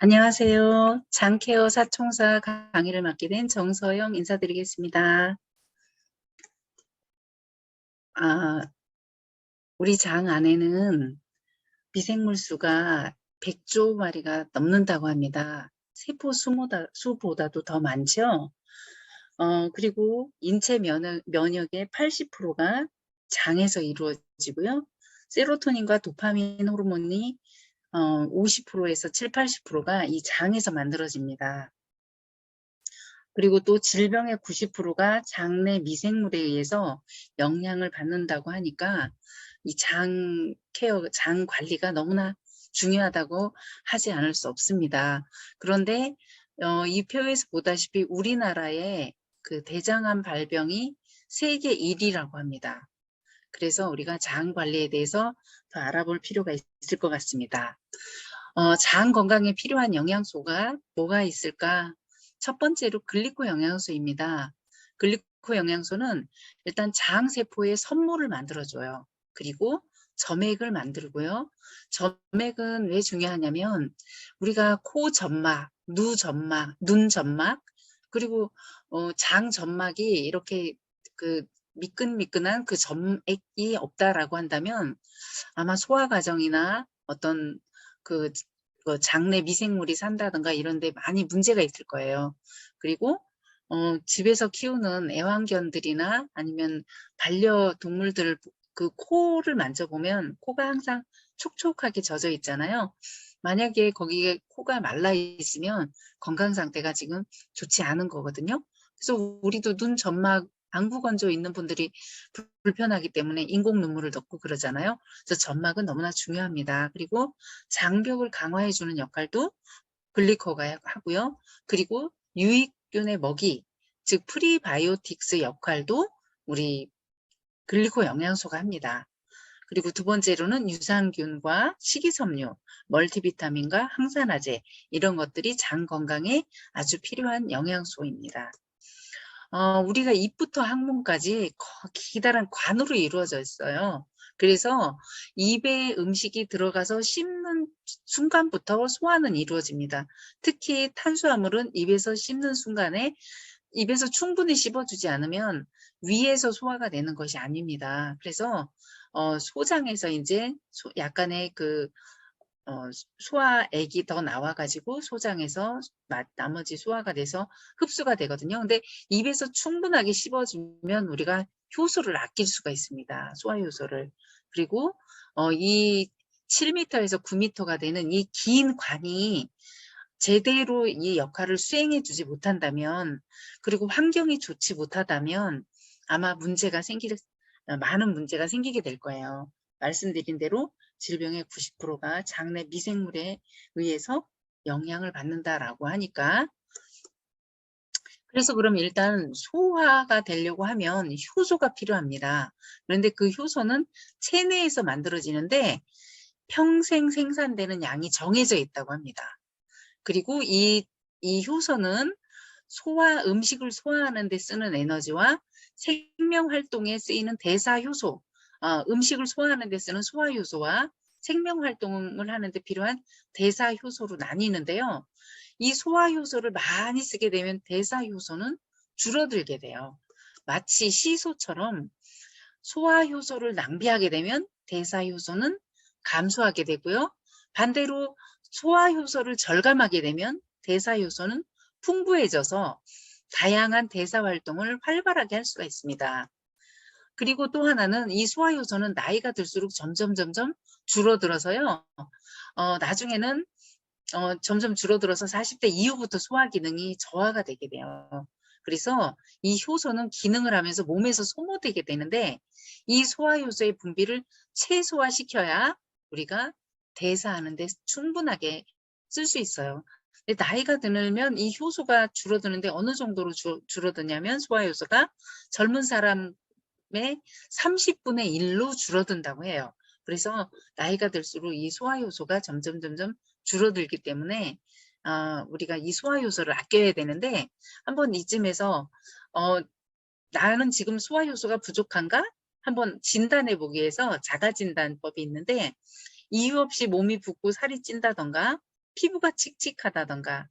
안녕하세요. 장케어 사총사 강의를 맡게 된 정서영 인사드리겠습니다. 우리 장 안에는 미생물 수가 100조 마리가 넘는다고 합니다. 세포 수보다도 더 많죠. 그리고 인체 면역의 80%가 장에서 이루어지고요. 세로토닌과 도파민 호르몬이 50%에서 7, 80%가 이 장에서 만들어집니다. 그리고 또 질병의 90%가 장내 미생물에 의해서 영향을 받는다고 하니까 이 장 케어, 장 관리가 너무나 중요하다고 하지 않을 수 없습니다. 그런데 이 표에서 보다시피 우리나라의 그 대장암 발병이 세계 1위라고 합니다. 그래서 우리가 장 관리에 대해서 더 알아볼 필요가 있을 것 같습니다. 장 건강에 필요한 영양소가 뭐가 있을까? 첫 번째로 글리코 영양소입니다. 글리코 영양소는 일단 장 세포의 선물을 만들어줘요. 그리고 점액을 만들고요. 점액은 왜 중요하냐면 우리가 코 점막, 눈 점막, 그리고 장 점막이 이렇게 그 미끈미끈한 그 점액이 없다라고 한다면 아마 소화 과정이나 어떤 그 장내 미생물이 산다든가 이런 데 많이 문제가 있을 거예요. 그리고 집에서 키우는 애완견들이나 아니면 반려동물들 그 코를 만져보면 코가 항상 촉촉하게 젖어 있잖아요. 만약에 거기에 코가 말라 있으면 건강 상태가 지금 좋지 않은 거거든요. 그래서 우리도 눈 점막 안구 건조 있는 분들이 불편하기 때문에 인공 눈물을 넣고 그러잖아요. 그래서 점막은 너무나 중요합니다. 그리고 장벽을 강화해주는 역할도 글리코가 하고요. 그리고 유익균의 먹이, 즉 프리바이오틱스 역할도 우리 글리코 영양소가 합니다. 그리고 두 번째로는 유산균과 식이섬유, 멀티비타민과 항산화제 이런 것들이 장 건강에 아주 필요한 영양소입니다. 우리가 입부터 항문까지 기다란 관으로 이루어져 있어요. 그래서 입에 음식이 들어가서 씹는 순간부터 소화는 이루어집니다. 특히 탄수화물은 입에서 씹는 순간에 입에서 충분히 씹어주지 않으면 위에서 소화가 되는 것이 아닙니다. 그래서 소장에서 이제 약간의 그 소화액이 더 나와가지고 소장에서 나머지 소화가 돼서 흡수가 되거든요. 근데 입에서 충분하게 씹어주면 우리가 효소를 아낄 수가 있습니다. 소화 효소를. 그리고 이 7m에서 9m가 되는 이 긴 관이 제대로 이 역할을 수행해 주지 못한다면, 그리고 환경이 좋지 못하다면 아마 많은 문제가 생기게 될 거예요. 말씀드린 대로 질병의 90%가 장내 미생물에 의해서 영향을 받는다라고 하니까, 그래서 그럼 일단 소화가 되려고 하면 효소가 필요합니다. 그런데 그 효소는 체내에서 만들어지는데 평생 생산되는 양이 정해져 있다고 합니다. 그리고 이 효소는 음식을 소화하는 데 쓰는 에너지와 생명 활동에 쓰이는 대사 효소, 음식을 소화하는 데 쓰는 소화 효소와 생명 활동을 하는 데 필요한 대사 효소로 나뉘는데요. 이 소화 효소를 많이 쓰게 되면 대사 효소는 줄어들게 돼요. 마치 시소처럼 소화 효소를 낭비하게 되면 대사 효소는 감소하게 되고요. 반대로 소화 효소를 절감하게 되면 대사 효소는 풍부해져서 다양한 대사 활동을 활발하게 할 수가 있습니다. 그리고 또 하나는 이 소화 효소는 나이가 들수록 점점 줄어들어서요. 나중에는 점점 줄어들어서 40대 이후부터 소화 기능이 저하가 되게 돼요. 그래서 이 효소는 기능을 하면서 몸에서 소모되게 되는데 이 소화 효소의 분비를 최소화시켜야 우리가 대사하는 데 충분하게 쓸 수 있어요. 근데 나이가 들면 이 효소가 줄어드는데 어느 정도로 줄어드냐면 소화 효소가 젊은 사람의 30분의 1로 줄어든다고 해요. 그래서 나이가 들수록 이 소화 효소가 점점 줄어들기 때문에 우리가 이 소화 효소를 아껴야 되는데 한번 이쯤에서 나는 지금 소화 효소가 부족한가? 한번 진단해 보기 위해서 자가진단법이 있는데 이유 없이 몸이 붓고 살이 찐다던가 피부가 칙칙하다던가,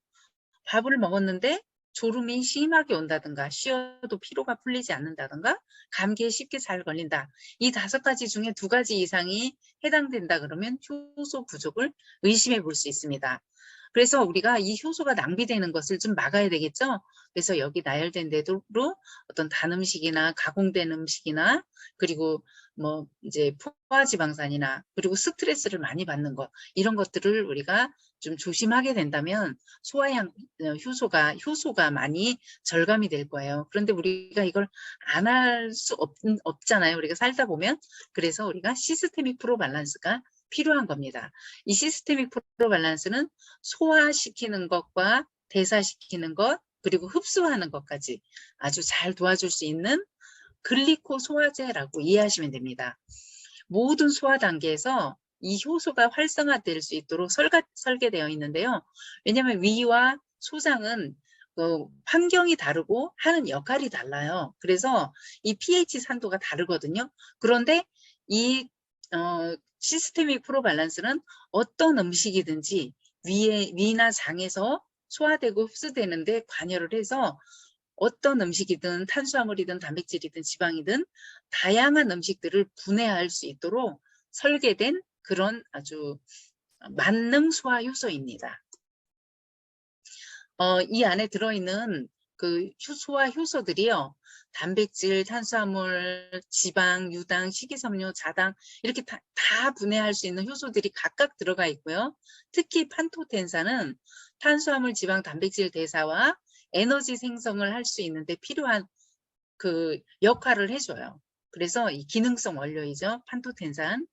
밥을 먹었는데 졸음이 심하게 온다든가, 쉬어도 피로가 풀리지 않는다든가, 감기에 쉽게 잘 걸린다. 이 5가지 중에 2가지 이상이 해당된다 그러면 효소 부족을 의심해 볼 수 있습니다. 그래서 우리가 이 효소가 낭비되는 것을 좀 막아야 되겠죠. 그래서 여기 나열된 대로 어떤 단 음식이나 가공된 음식이나, 그리고 뭐 이제 포화지방산이나, 그리고 스트레스를 많이 받는 것, 이런 것들을 우리가 좀 조심하게 된다면 효소가 많이 절감이 될 거예요. 그런데 우리가 이걸 안 할 수 없잖아요. 우리가 살다 보면. 그래서 우리가 시스테믹 프로밸런스가 필요한 겁니다. 이 시스테믹 프로밸런스는 소화시키는 것과 대사시키는 것, 그리고 흡수하는 것까지 아주 잘 도와줄 수 있는 글리코 소화제라고 이해하시면 됩니다. 모든 소화 단계에서 이 효소가 활성화될 수 있도록 설계되어 있는데요. 왜냐하면 위와 소장은 환경이 다르고 하는 역할이 달라요. 그래서 이 pH 산도가 다르거든요. 그런데 이 시스테믹 프로밸런스는 어떤 음식이든지 위나 장에서 소화되고 흡수되는데 관여를 해서 어떤 음식이든 탄수화물이든 단백질이든 지방이든 다양한 음식들을 분해할 수 있도록 설계된 그런 아주 만능 소화 효소입니다. 이 안에 들어있는 그 소화 효소들이요, 단백질, 탄수화물, 지방, 유당, 식이섬유, 자당, 이렇게 다 분해할 수 있는 효소들이 각각 들어가 있고요. 특히 판토텐산은 탄수화물, 지방, 단백질 대사와 에너지 생성을 할 수 있는데 필요한 그 역할을 해줘요. 그래서 이 기능성 원료이죠, 판토텐산.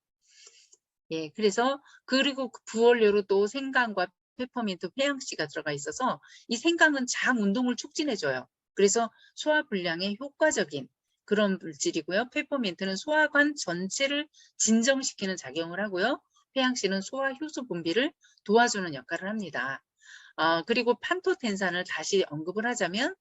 예, 그래서 그리고 그 부원료로 또 생강과 페퍼민트, 페양씨가 들어가 있어서 이 생강은 장 운동을 촉진해줘요. 그래서 소화 불량에 효과적인 그런 물질이고요. 페퍼민트는 소화관 전체를 진정시키는 작용을 하고요. 페양씨는 소화 효소 분비를 도와주는 역할을 합니다. 그리고 판토텐산을 다시 언급을 하자면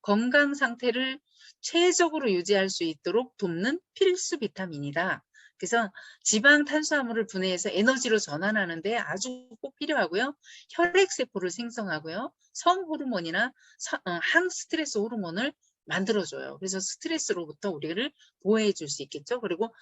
건강 상태를 최적으로 유지할 수 있도록 돕는 필수 비타민이다. 그래서 지방 탄수화물을 분해해서 에너지로 전환하는데 아주 꼭 필요하고요. 혈액세포를 생성하고요. 성호르몬이나 항스트레스 호르몬을 만들어줘요. 그래서 스트레스로부터 우리를 보호해 줄 수 있겠죠. 그리고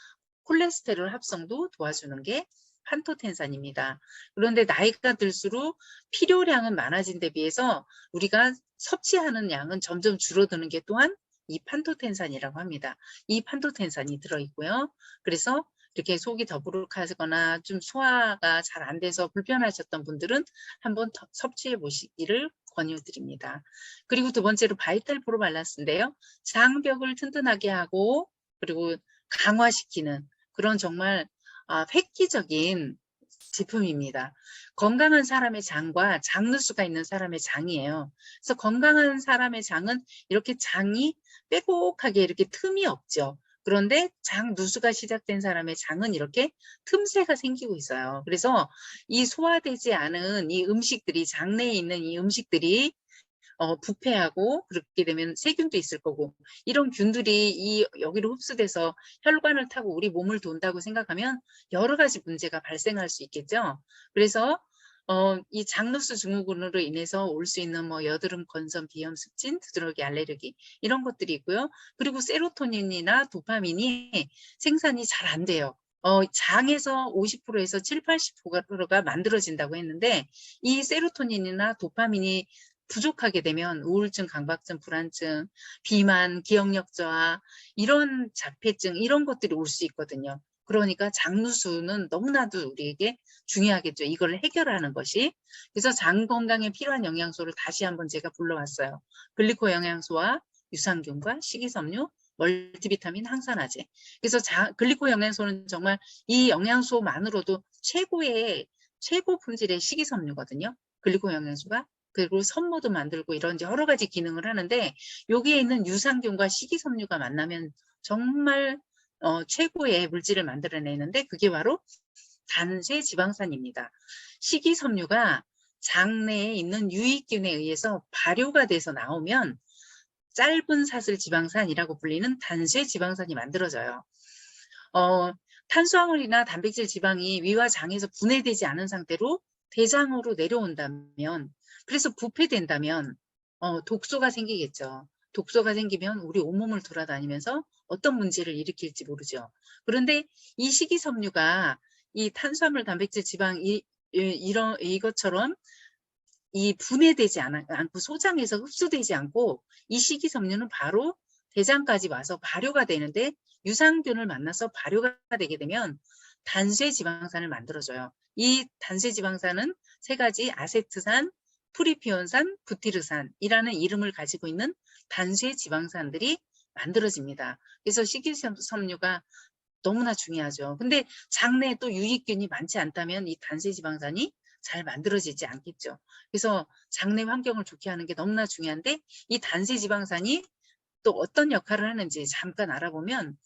콜레스테롤 합성도 도와주는 게 판토텐산입니다. 그런데 나이가 들수록 필요량은 많아진 데 비해서 우리가 섭취하는 양은 점점 줄어드는 게 또한 이 판토텐산이라고 합니다. 이 판토텐산이 들어있고요. 그래서 이렇게 속이 더부룩하거나 좀 소화가 잘 안 돼서 불편하셨던 분들은 한번 섭취해 보시기를 권유드립니다. 그리고 2번째로 바이탈 프로발란스인데요. 장벽을 튼튼하게 하고 그리고 강화시키는 그런 정말 획기적인 제품입니다. 건강한 사람의 장과 장누수가 있는 사람의 장이에요. 그래서 건강한 사람의 장은 이렇게 장이 빼곡하게 이렇게 틈이 없죠. 그런데 장누수가 시작된 사람의 장은 이렇게 틈새가 생기고 있어요. 그래서 이 소화되지 않은 이 음식들이, 장내에 있는 이 음식들이 부패하고, 그렇게 되면 세균도 있을 거고, 이런 균들이 여기로 흡수돼서 혈관을 타고 우리 몸을 돈다고 생각하면 여러 가지 문제가 발생할 수 있겠죠. 그래서 이 장누수 증후군으로 인해서 올 수 있는 뭐 여드름, 건선, 비염, 습진, 두드러기, 알레르기 이런 것들이 있고요. 그리고 세로토닌이나 도파민이 생산이 잘 안 돼요. 장에서 50%에서 7, 80%가 만들어진다고 했는데 이 세로토닌이나 도파민이 부족하게 되면 우울증, 강박증, 불안증, 비만, 기억력 저하, 이런 자폐증 이런 것들이 올 수 있거든요. 그러니까 장누수는 너무나도 우리에게 중요하겠죠. 이걸 해결하는 것이. 그래서 장 건강에 필요한 영양소를 다시 한번 제가 불러왔어요. 글리코 영양소와 유산균과 식이섬유, 멀티비타민, 항산화제. 그래서 글리코 영양소는 정말 이 영양소만으로도 최고 품질의 식이섬유거든요. 글리코 영양소가. 그리고 선모도 만들고 이런 여러 가지 기능을 하는데 여기에 있는 유산균과 식이섬유가 만나면 정말 최고의 물질을 만들어내는데 그게 바로 단세 지방산입니다. 식이섬유가 장내에 있는 유익균에 의해서 발효가 돼서 나오면 짧은 사슬 지방산이라고 불리는 단세 지방산이 만들어져요. 탄수화물이나 단백질 지방이 위와 장에서 분해되지 않은 상태로 대장으로 내려온다면, 그래서 부패된다면 독소가 생기겠죠. 독소가 생기면 우리 온몸을 돌아다니면서 어떤 문제를 일으킬지 모르죠. 그런데 이 식이섬유가 이 탄수화물, 단백질, 지방 이것처럼 이 분해되지 않고 소장에서 흡수되지 않고 이 식이섬유는 바로 대장까지 와서 발효가 되는데, 유산균을 만나서 발효가 되게 되면 단쇄지방산을 만들어줘요. 이 단쇄지방산은 세 가지 아세트산, 프리피온산, 부티르산이라는 이름을 가지고 있는 단쇄지방산들이 만들어집니다. 그래서 식이섬유가 너무나 중요하죠. 근데 장내에 또 유익균이 많지 않다면 이 단쇄지방산이 잘 만들어지지 않겠죠. 그래서 장내 환경을 좋게 하는 게 너무나 중요한데, 이 단쇄지방산이 또 어떤 역할을 하는지 잠깐 알아보면,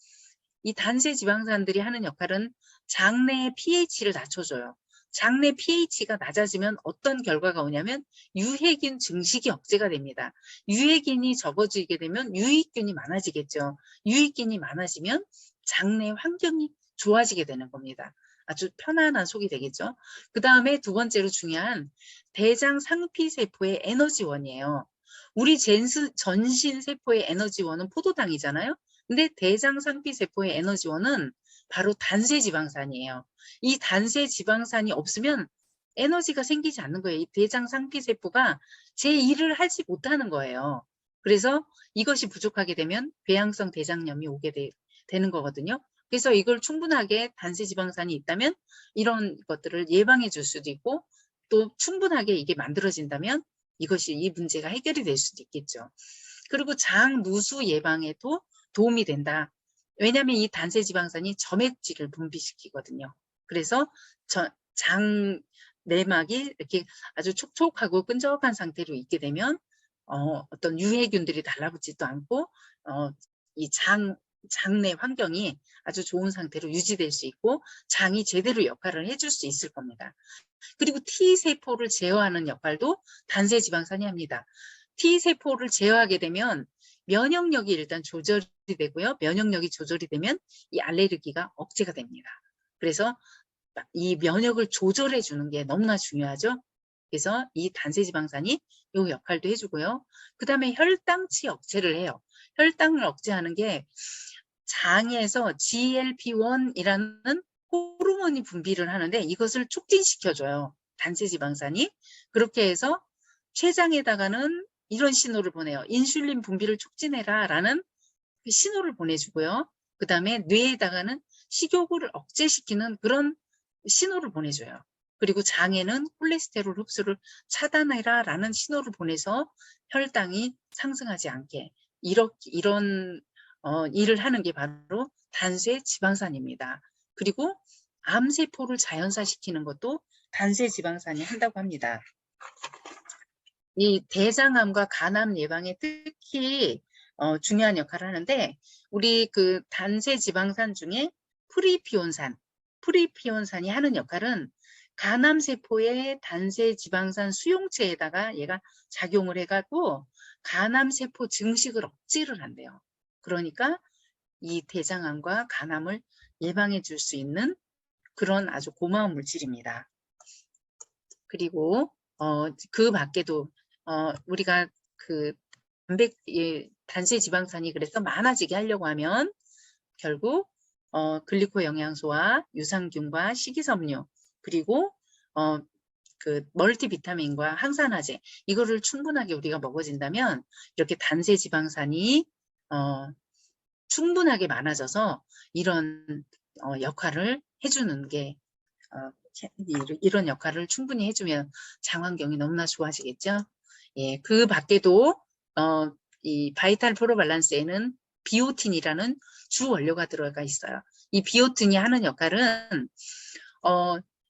이 단쇄지방산들이 하는 역할은 장내의 pH를 낮춰줘요. 장내 pH가 낮아지면 어떤 결과가 오냐면 유해균 증식이 억제가 됩니다. 유해균이 적어지게 되면 유익균이 많아지겠죠. 유익균이 많아지면 장내 환경이 좋아지게 되는 겁니다. 아주 편안한 속이 되겠죠. 그 다음에 두 번째로 중요한 대장 상피세포의 에너지원이에요. 우리 전신세포의 에너지원은 포도당이잖아요. 근데 대장 상피세포의 에너지원은 바로 단쇄지방산이에요. 이 단쇄지방산이 없으면 에너지가 생기지 않는 거예요. 이 대장 상피세포가 제 일을 하지 못하는 거예요. 그래서 이것이 부족하게 되면 배양성 대장염이 오게 되는 거거든요. 그래서 이걸 충분하게 단쇄지방산이 있다면 이런 것들을 예방해 줄 수도 있고, 또 충분하게 이게 만들어진다면 이것이 이 문제가 해결이 될 수도 있겠죠. 그리고 장 누수 예방에도 도움이 된다. 왜냐하면 이 단쇄지방산이 점액질을 분비시키거든요. 그래서 장 내막이 이렇게 아주 촉촉하고 끈적한 상태로 있게 되면 어떤 유해균들이 달라붙지도 않고 이 장내 환경이 아주 좋은 상태로 유지될 수 있고 장이 제대로 역할을 해줄 수 있을 겁니다. 그리고 T세포를 제어하는 역할도 단쇄지방산이 합니다. T세포를 제어하게 되면 면역력이 일단 조절이 되고요. 면역력이 조절이 되면 이 알레르기가 억제가 됩니다. 그래서 이 면역을 조절해 주는 게 너무나 중요하죠. 그래서 이 단쇄지방산이 이 역할도 해주고요. 그 다음에 혈당치 억제를 해요. 혈당을 억제하는 게 장에서 GLP-1이라는 호르몬이 분비를 하는데 이것을 촉진시켜줘요. 단체지방산이. 그렇게 해서 췌장에다가는 이런 신호를 보내요. 인슐린 분비를 촉진해라 라는 신호를 보내주고요. 그 다음에 뇌에다가는 식욕을 억제시키는 그런 신호를 보내줘요. 그리고 장에는 콜레스테롤 흡수를 차단해라 라는 신호를 보내서 혈당이 상승하지 않게 이런 일을 하는 게 바로 단쇄지방산입니다. 그리고 암세포를 자연사시키는 것도 단쇄지방산이 한다고 합니다. 이 대장암과 간암 예방에 특히 중요한 역할을 하는데, 우리 그 단쇄지방산 중에 프리피온산이 하는 역할은 간암세포의 단쇄지방산 수용체에다가 얘가 작용을 해가지고 간암세포 증식을 억제를 한대요. 그러니까 이 대장암과 간암을 예방해 줄 수 있는 그런 아주 고마운 물질입니다. 그리고 그 밖에도 우리가 그 단쇄지방산이 그래서 많아지게 하려고 하면 결국 글리코 영양소와 유산균과 식이섬유, 그리고 그 멀티비타민과 항산화제, 이거를 충분하게 우리가 먹어진다면 이렇게 단쇄지방산이 충분하게 많아져서 이런 역할을 해주는 게 이런 역할을 충분히 해주면 장 환경이 너무나 좋아지겠죠. 예, 그 밖에도 이 바이탈 프로 밸런스에는 비오틴이라는 주 원료가 들어가 있어요. 이 비오틴이 하는 역할은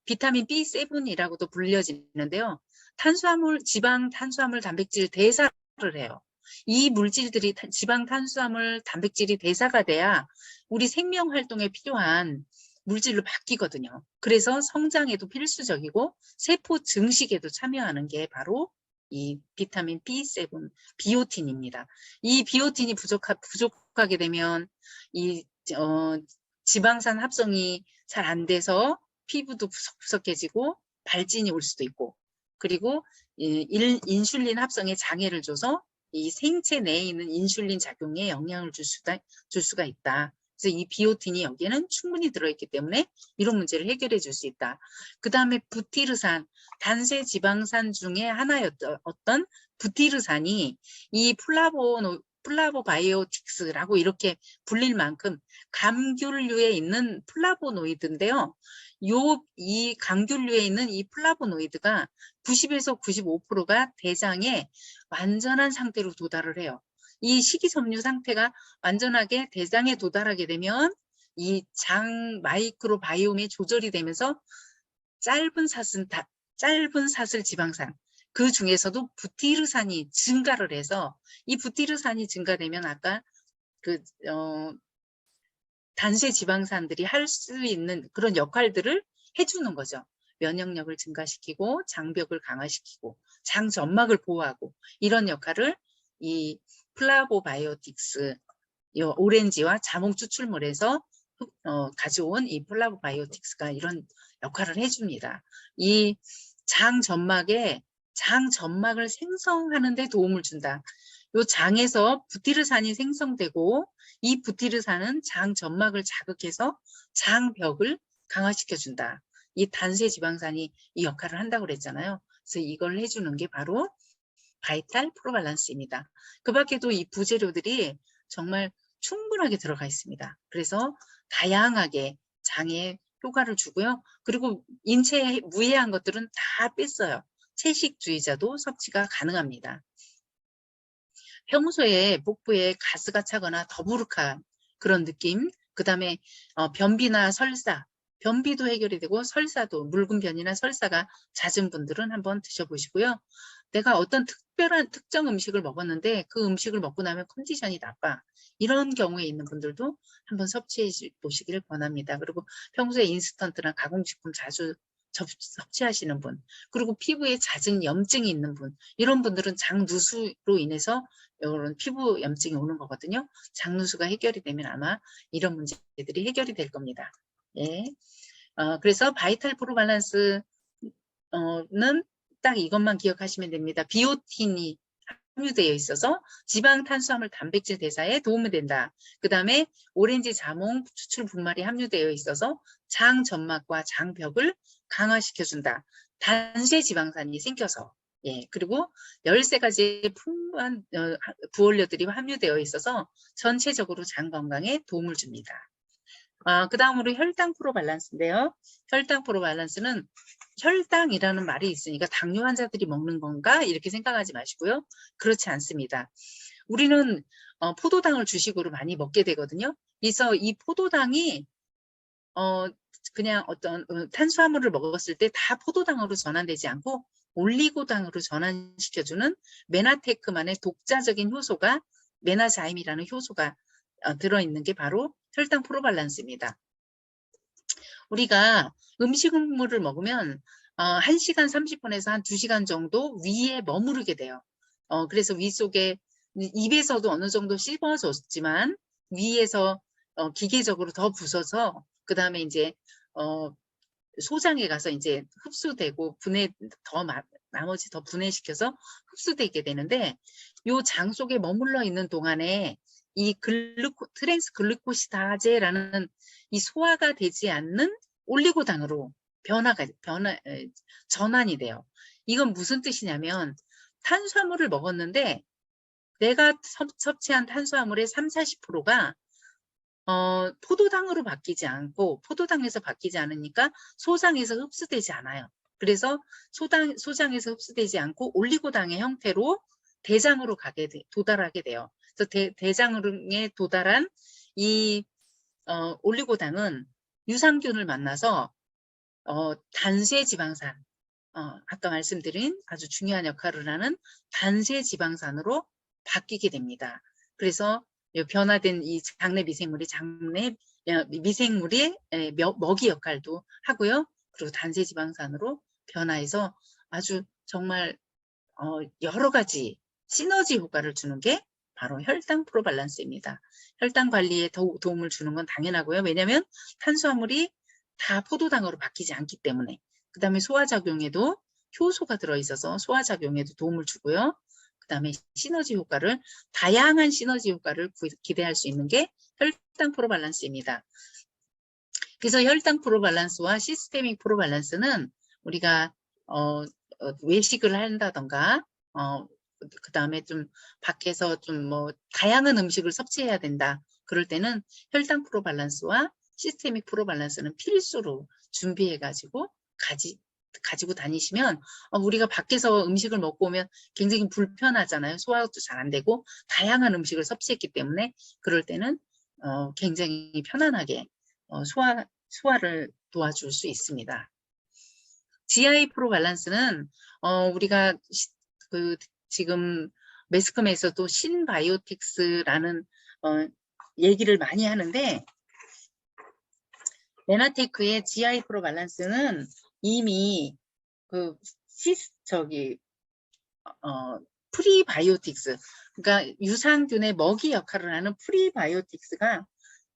비타민 B7이라고도 불려지는데요. 탄수화물, 지방, 탄수화물, 단백질 대사를 해요. 이 물질들이 지방, 탄수화물, 단백질이 대사가 돼야 우리 생명 활동에 필요한 물질로 바뀌거든요. 그래서 성장에도 필수적이고 세포 증식에도 참여하는 게 바로 이 비타민 B7, 비오틴입니다. 이 비오틴이 부족하게 되면 이 지방산 합성이 잘 안 돼서 피부도 푸석푸석해지고 발진이 올 수도 있고, 그리고 인슐린 합성에 장애를 줘서 이 생체 내에 있는 인슐린 작용에 영향을 줄 수가 있다. 그래서 이 비오틴이 여기에는 충분히 들어있기 때문에 이런 문제를 해결해 줄 수 있다. 그 다음에 부티르산, 단세 지방산 중에 하나였던 어떤 부티르산이 이 플라보바이오틱스라고 이렇게 불릴 만큼 감귤류에 있는 플라보노이드인데요. 이 감귤류에 있는 이 플라보노이드가 90에서 95%가 대장에 완전한 상태로 도달을 해요. 이 식이섬유 상태가 완전하게 대장에 도달하게 되면 이 장 마이크로바이옴이 조절이 되면서 짧은 사슬 지방산, 그 중에서도 부티르산이 증가를 해서 이 부티르산이 증가되면 아까 단세 지방산들이 할 수 있는 그런 역할들을 해주는 거죠. 면역력을 증가시키고 장벽을 강화시키고 장 점막을 보호하고 이런 역할을 이 플라보바이오틱스, 이 오렌지와 자몽 추출물에서 가져온 이 플라보바이오틱스가 이런 역할을 해줍니다. 이 장 점막을 생성하는 데 도움을 준다. 이 장에서 부티르산이 생성되고 이 부티르산은 장 점막을 자극해서 장벽을 강화시켜준다. 이 단세 지방산이 이 역할을 한다고 그랬잖아요. 그래서 이걸 해주는 게 바로 바이탈 프로발란스입니다. 그 밖에도 이 부재료들이 정말 충분하게 들어가 있습니다. 그래서 다양하게 장에 효과를 주고요. 그리고 인체에 무해한 것들은 다 뺐어요. 채식주의자도 섭취가 가능합니다. 평소에 복부에 가스가 차거나 더부룩한 그런 느낌, 그 다음에 변비나 설사, 변비도 해결이 되고 설사도, 묽은 변이나 설사가 잦은 분들은 한번 드셔보시고요. 내가 어떤 특정 음식을 먹었는데 그 음식을 먹고 나면 컨디션이 나빠. 이런 경우에 있는 분들도 한번 섭취해 보시기를 권합니다. 그리고 평소에 인스턴트나 가공식품 자주 섭취하시는 분, 그리고 피부에 잦은 염증이 있는 분, 이런 분들은 장누수로 인해서 이런 피부 염증이 오는 거거든요. 장누수가 해결이 되면 아마 이런 문제들이 해결이 될 겁니다. 예. 그래서 바이탈 프로발란스는 딱 이것만 기억하시면 됩니다. 비오틴이 함유되어 있어서 지방, 탄수화물, 단백질 대사에 도움이 된다. 그 다음에 오렌지, 자몽, 추출 분말이 함유되어 있어서 장 점막과 장벽을 강화시켜준다. 단세 지방산이 생겨서. 예, 그리고 13가지의 풍부한 부원료들이 함유되어 있어서 전체적으로 장 건강에 도움을 줍니다. 그 다음으로 혈당 프로발란스인데요. 혈당 프로발란스는 혈당이라는 말이 있으니까 당뇨 환자들이 먹는 건가 이렇게 생각하지 마시고요. 그렇지 않습니다. 우리는 포도당을 주식으로 많이 먹게 되거든요. 그래서 이 포도당이 그냥 어떤 탄수화물을 먹었을 때 다 포도당으로 전환되지 않고 올리고당으로 전환시켜주는 메나테크만의 독자적인 효소가 메나자임이라는 효소가 들어있는 게 바로 혈당 프로발란스입니다. 우리가 음식물을 먹으면 1시간 30분에서 한 2시간 정도 위에 머무르게 돼요. 그래서 위 속에 입에서도 어느 정도 씹어졌지만 위에서 기계적으로 더 부숴서 그 다음에 이제 소장에 가서 이제 흡수되고 나머지 더 분해시켜서 흡수되게 되는데 요 장 속에 머물러 있는 동안에 이 트랜스 글루코시다제라는 이 소화가 되지 않는 올리고당으로 전환이 돼요. 이건 무슨 뜻이냐면 탄수화물을 먹었는데 내가 섭취한 탄수화물의 30~40%가 포도당으로 바뀌지 않고 포도당에서 바뀌지 않으니까 소장에서 흡수되지 않아요. 그래서 소장에서 흡수되지 않고 올리고당의 형태로 대장으로 도달하게 돼요. 그래서 대장에 도달한 이 올리고당은 유산균을 만나서 단세 지방산, 아까 말씀드린 아주 중요한 역할을 하는 단세 지방산으로 바뀌게 됩니다. 그래서 변화된 이 장내 미생물이 미생물의 먹이 역할도 하고요. 그리고 단세 지방산으로 변화해서 아주 정말 여러 가지 시너지 효과를 주는 게 바로 혈당 프로발란스입니다. 혈당 관리에 도움을 주는 건 당연하고요. 왜냐하면 탄수화물이 다 포도당으로 바뀌지 않기 때문에 그 다음에 소화작용에도 효소가 들어있어서 소화작용에도 도움을 주고요. 그 다음에 시너지 효과를, 다양한 시너지 효과를 기대할 수 있는 게 혈당 프로밸런스입니다. 그래서 혈당 프로밸런스와 시스테믹 프로밸런스는 우리가 외식을 한다던가 그 다음에 좀 밖에서 좀 뭐 다양한 음식을 섭취해야 된다. 그럴 때는 혈당 프로밸런스와 시스테믹 프로밸런스는 필수로 준비해가지고 가지고 다니시면 우리가 밖에서 음식을 먹고 오면 굉장히 불편하잖아요. 소화도 잘 안 되고 다양한 음식을 섭취했기 때문에 그럴 때는 굉장히 편안하게 소화를 도와줄 수 있습니다. GI 프로밸런스는 우리가 지금 매스컴에서도 신바이오틱스라는 얘기를 많이 하는데 레나테크의 GI 프로밸런스는 이미 프리바이오틱스, 그러니까 유산균의 먹이 역할을 하는 프리바이오틱스가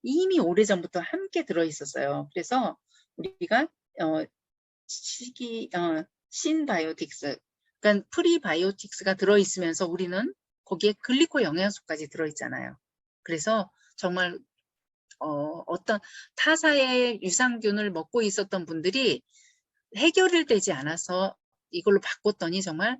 이미 오래전부터 함께 들어있었어요. 그래서 우리가 신바이오틱스, 그러니까 프리바이오틱스가 들어있으면서 우리는 거기에 글리코 영양소까지 들어있잖아요. 그래서 정말 어떤 타사의 유산균을 먹고 있었던 분들이 해결되지 않아서 이걸로 바꿨더니 정말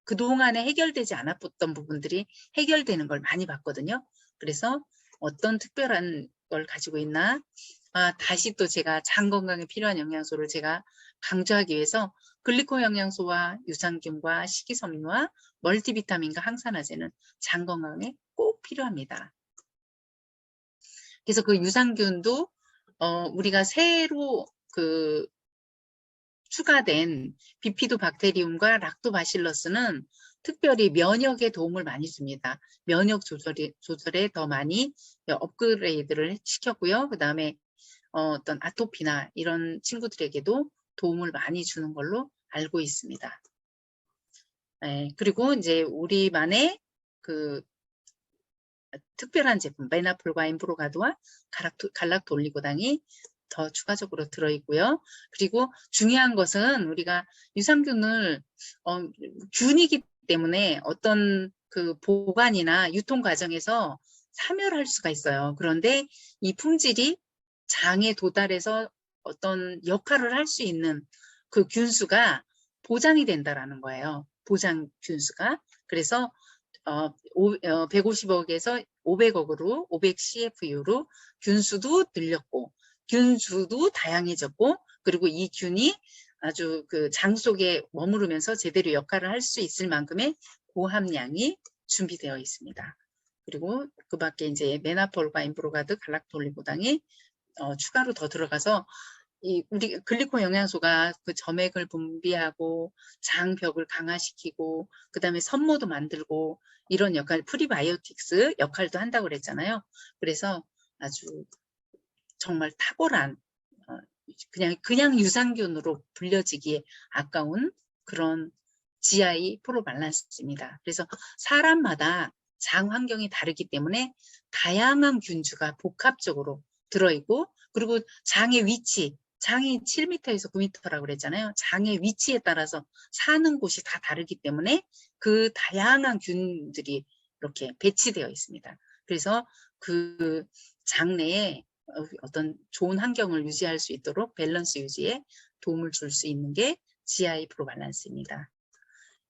그동안에 해결되지 않았던 부분들이 해결되는 걸 많이 봤거든요. 그래서 어떤 특별한 걸 가지고 있나? 다시 또 제가 장 건강에 필요한 영양소를 제가 강조하기 위해서 글리코 영양소와 유산균과 식이섬유와 멀티비타민과 항산화제는 장 건강에 꼭 필요합니다. 그래서 그 유산균도 우리가 새로 추가된 비피도박테리움과 락토바실러스는 특별히 면역에 도움을 많이 줍니다. 면역 조절에 더 많이 업그레이드를 시켰고요. 그 다음에 어떤 아토피나 이런 친구들에게도 도움을 많이 주는 걸로 알고 있습니다. 네, 그리고 이제 우리만의 특별한 제품 메나폴과 엠브로가드와 갈락토올리고당이 더 추가적으로 들어있고요. 그리고 중요한 것은 우리가 유산균을 균이기 때문에 어떤 보관이나 유통 과정에서 사멸할 수가 있어요. 그런데 이 품질이 장에 도달해서 어떤 역할을 할 수 있는 그 균수가 보장이 된다라는 거예요. 보장 균수가. 그래서 150억에서 500억으로 500CFU로 균수도 늘렸고 균수도 다양해졌고 그리고 이 균이 아주 장 속에 머무르면서 제대로 역할을 할 수 있을 만큼의 고함량이 준비되어 있습니다. 그리고 그 밖에 이제 메나폴과 엠브로가드, 갈락토올리고당이 추가로 더 들어가서 우리 글리코 영양소가 점액을 분비하고 장벽을 강화시키고 그 다음에 선모도 만들고 이런 역할, 프리바이오틱스 역할도 한다고 그랬잖아요. 그래서 아주 정말 탁월한 그냥 유산균으로 불려지기에 아까운 그런 GI 프로밸런스입니다. 그래서 사람마다 장 환경이 다르기 때문에 다양한 균주가 복합적으로 들어있고 그리고 장의 위치, 장이 7m에서 9m라고 그랬잖아요. 장의 위치에 따라서 사는 곳이 다 다르기 때문에 그 다양한 균들이 이렇게 배치되어 있습니다. 그래서 그 장내에 어떤 좋은 환경을 유지할 수 있도록 밸런스 유지에 도움을 줄 수 있는 게 GI 프로밸런스입니다.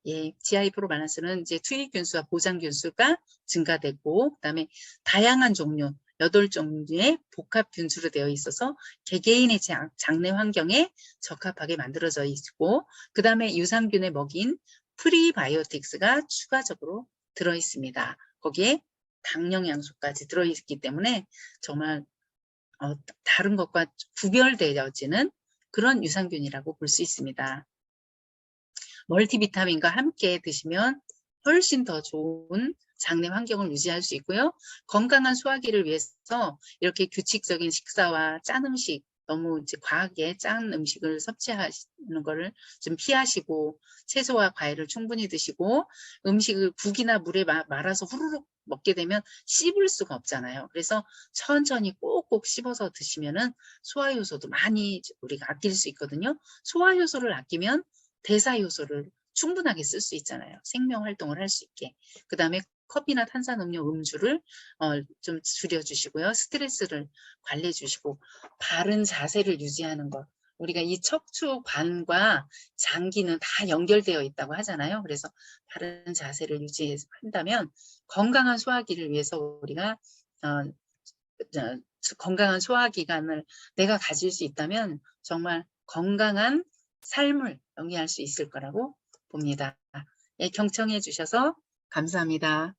예, GI 프로밸런스는 이제 투입균수와 보장균수가 증가되고 그다음에 다양한 종류 8종류의 복합균수로 되어 있어서 개개인의 장내 환경에 적합하게 만들어져 있고 그 다음에 유산균에 먹인 프리바이오틱스가 추가적으로 들어있습니다. 거기에 당영양소까지 들어있기 때문에 정말 다른 것과 구별되어지는 그런 유산균이라고 볼 수 있습니다. 멀티비타민과 함께 드시면 훨씬 더 좋은 장내 환경을 유지할 수 있고요. 건강한 소화기를 위해서 이렇게 규칙적인 식사와 짠 음식 너무 이제 과하게 짠 음식을 섭취하시는 거를 좀 피하시고 채소와 과일을 충분히 드시고 음식을 국이나 물에 말아서 후루룩 먹게 되면 씹을 수가 없잖아요. 그래서 천천히 꼭꼭 씹어서 드시면은 소화효소도 많이 우리가 아낄 수 있거든요. 소화효소를 아끼면 대사효소를 충분하게 쓸 수 있잖아요. 생명활동을 할 수 있게. 그 다음에 커피나 탄산음료, 음주를 좀 줄여주시고요. 스트레스를 관리해 주시고 바른 자세를 유지하는 것. 우리가 이 척추관과 장기는 다 연결되어 있다고 하잖아요. 그래서 바른 자세를 유지한다면 건강한 소화기를 위해서 우리가 건강한 소화기관을 내가 가질 수 있다면 정말 건강한 삶을 영위할 수 있을 거라고 봅니다. 예, 경청해 주셔서 감사합니다.